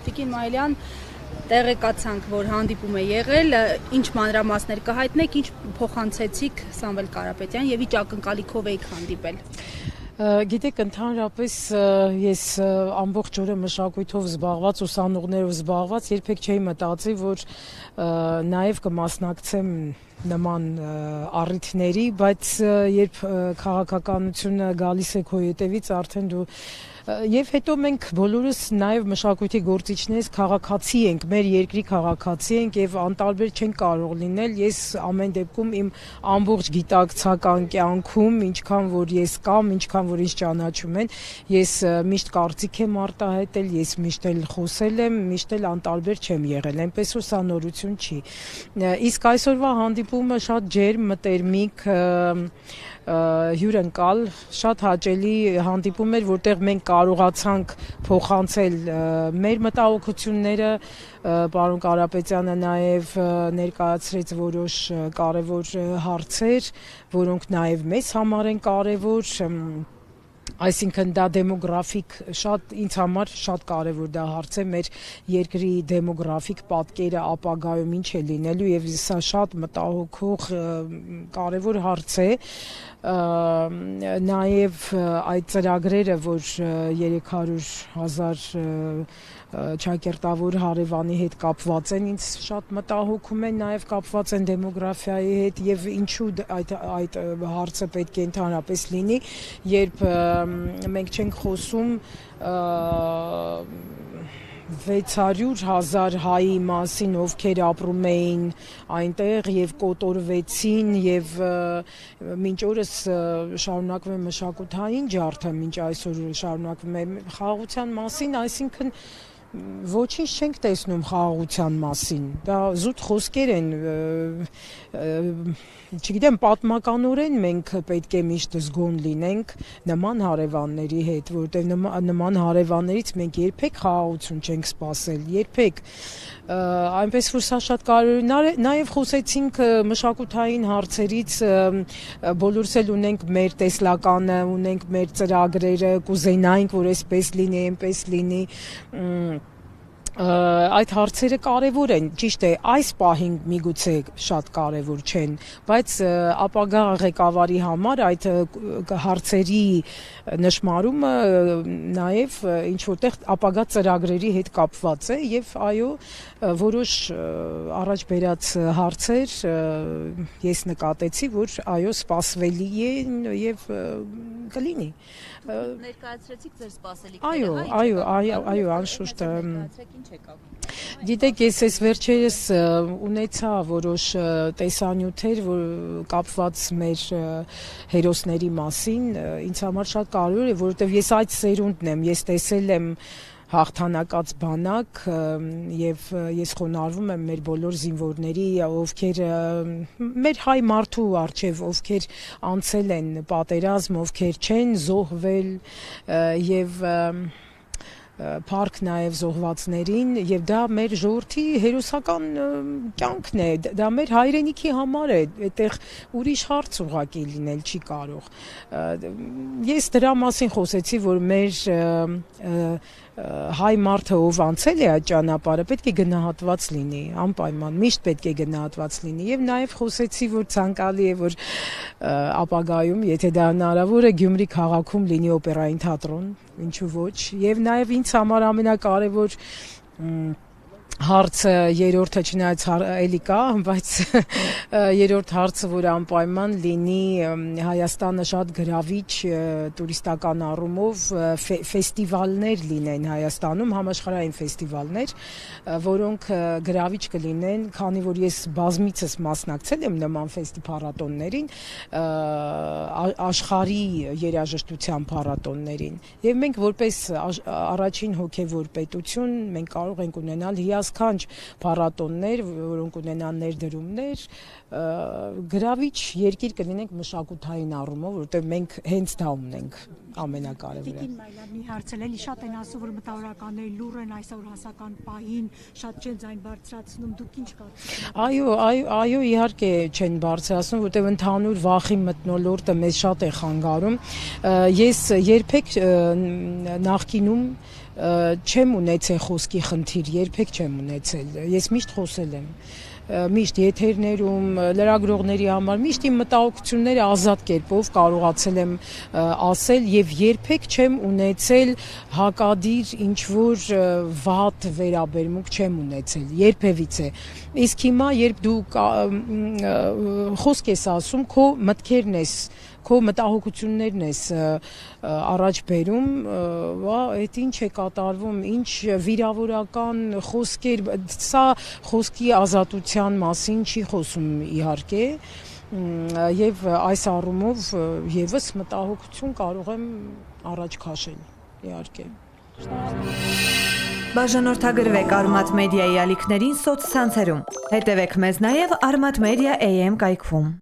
Տիկին Մայլյան, տեղեկացանք, որ հանդիպում է եղել, ինչ մանրամասներ կհայտնեք, ինչ փոխանցեցիք Սամվել Կարապետյան եւ ինչ ակնկալիքով եք հանդիպել։ Գիտեք, ընդհանրապես ես ամբողջ օրը մշակույթով զբաղված, ուսանողներով զբաղված, երբեք չէի մտածի, որ նաև կմասնակցեմ նման առիթների, բայց երբ քաղաքականությունը գալիս է քո ետևից, արդեն դու Եվ հետո մենք բոլորս նաև մշակույթի գործիչներից քաղաքացի ենք, մեր երկրի քաղաքացի ենք եւ անտարբեր չենք կարող լինել։ Ես ամեն դեպքում իմ ամբողջ գիտակցական կյանքում, ինչքան որ ես կամ, ինչքան որ ինձ ճանաչում են, ես միշտ կարծիք եմ արտահայտել, ես միշտ էլ խոսել եմ, միշտ էլ անտարբեր չեմ եղել, այնպես որ սա նորություն չի։ Իսկ այսօրվա հանդիպումը շատ ջերմ, մտերմիկ, հյուրընկալ, շատ հաճելի հանդիպում էր, որտեղ մենք կարողացանք փոխանցել մեր մտահոգությունները, պարոն Կարապետյանը նաև ներկայացրեց որոշ կարևոր հարցեր, որոնք նաև մեզ համար են կարևոր, այսինքն դա դեմոգրաֆիկ շատ ինձ համար շատ կարևոր դա հարց է մեր երկրի դեմոգրաֆիկ պատկերը ապագայում ինչ է լինելու եւ սա շատ մտահոգող կարևոր հարց է նաեւ այդ ծրագրերը որ 300,000 ճակերտավոր հարևանի հետ կապված են ինձ շատ մտահոգում են նաև կապված են դեմոգրաֆիայի հետ եւ ինչու այդ հարցը պետք է ընդհանրապես լինի երբ մենք չենք խոսում 600,000 հայի մասին, ովքեր ապրում էին այնտեղ եւ կոտորվեցին եւ մինչ օրս շարունակվում է մշակութային ջարդը, մինչ այսօր շարունակվում է խաղաղության մասին, այսինքն ոչինչ չենք տեսնում խաղաղության մասին, դա զուտ խոսքեր են, չգիտեմ, պատմականորեն մենք պետք է միշտ զգոն լինենք նման հարևանների հետ, որտեղ նման հարևաններից մենք երբեք խաղաղություն չենք սպասել, երբեք, այնպես որ սա շատ կարևոր է, նաև խոսեցինք մշակութային հարցերից, բոլորս էլ ունենք մեր տեսլականը, ունենք մեր ծրագրերը, կուզենայինք, որ այսպես լինի, այնպես լինի, այդ հարցերը կարևոր են, ճիշտ է, այս պահին միգուցե շատ կարևոր չեն, բայց ապագա ղեկավարի համար այդ հարցերի նշմարումը նաև ինչ որտեղ ապագա ծրագրերի հետ կապված է եւ այո որոշ առաջ բերած հարցեր ես նկատեցի, որ այո սպասվելի են եւ կլինի ներկայացրեցիք ձեր սպասելիքները այո անշուշտ Գիտեք, ես այս վերջերս ունեցա որոշ տեսանյութեր, որ կապված մեր հերոսների մասին, ինձ համար շատ կարևոր է, որովհետև ես այդ սերունդն եմ, ես տեսել եմ հաղթանակած բանակ եւ ես խոնարհվում եմ մեր բոլոր զինվորների, ովքեր մեր հայ մարդու արչեւ, ովքեր անցել են պատերազմ, ովքեր չեն զոհվել եւ Փառք նաև զոհվածներին եւ դա մեր ժողովրդի հերոսական կյանքն է, դա մեր հայրենիքի համար է, այդտեղ ուրիշ հարց ուղղակի լինել չի կարող։ Ես դրա մասին խոսեցի, որ մեր հայ մարդը ով անցել է այդ ճանապարհը պետք է գնահատված լինի, անպայման միշտ պետք է գնահատված լինի եւ նաեւ խոսեցի, որ ցանկալի է, որ ապագայում, եթե դա հնարավոր է, Գյումրի քաղաքում լինի օպերային թատրոն, ինչու ոչ, եւ նաեւ ինձ համար ամենակարևոր հարցը երրորդը չնայած էլի կա, բայց երրորդ հարցը, որ անպայման լինի Հայաստանը շատ գրավիչ տուրիստական առումով ֆեստիվալներ լինեն Հայաստանում, համաշխարհային ֆեստիվալներ, որոնք գրավիչ կլինեն, քանի որ ես բազմիցս մասնակցել եմ նման փառատոններին, աշխարհի երաժշտության փառատոններին, եւ մենք որպես առաջին հոգեվոր պետություն մենք կարող ենք ունենալ հիասքանչ փառատոններ, որոնք ունենան ներդրումներ, գրավիչ երկիր կլինենք մշակութային առումով, որովհետև մենք հենց դա ունենք ամենակարևորը։ Տիկին Մայլյան, մի հարցել էլի շատ են ասում, որ մտավորականները լուռ են այսօր հասական պահին, շատ չեն ձայն բարձրացնում, դուք ինչ կարծիք ունեք։ Այո, իհարկե չեն բարձրացնում, որովհետև ընդհանուր վախի մթնոլորտը մեզ շատ է խանգարում։ Ես երբեք նախկինում չեմ ունեցել խոսքի խնդիր, երբեք չեմ ունեցել։ Ես միշտ խոսել եմ, միշտ եթերներում, լրագրողների համար, միշտ իմ մտահոգությունները ազատ կերպով կարողացել եմ ասել եւ երբեք չեմ ունեցել հակադիր ինչ որ վատ վերաբերմունք չեմ ունեցել, երբևիցե։ Իսկ հիմա երբ դու խոսք ես ասում, քո մտքերն ես, քո մտահոգություններն ես առաջ բերում, այդ ինչ է կատարվում, ինչ վիրավորական խոսքեր, սա խոսքի ազատության մասին չի խոսում իհարկե, եւ այս առումով եւս մտահոգություն կարող եմ առաջ քաշել, իհարկե։ Բաժանորդագրվեք Արմաթ մեդիայի ալիքներին սոցցանցերում։ Հետևեք մեզ նաև Armat Media AM կայքում։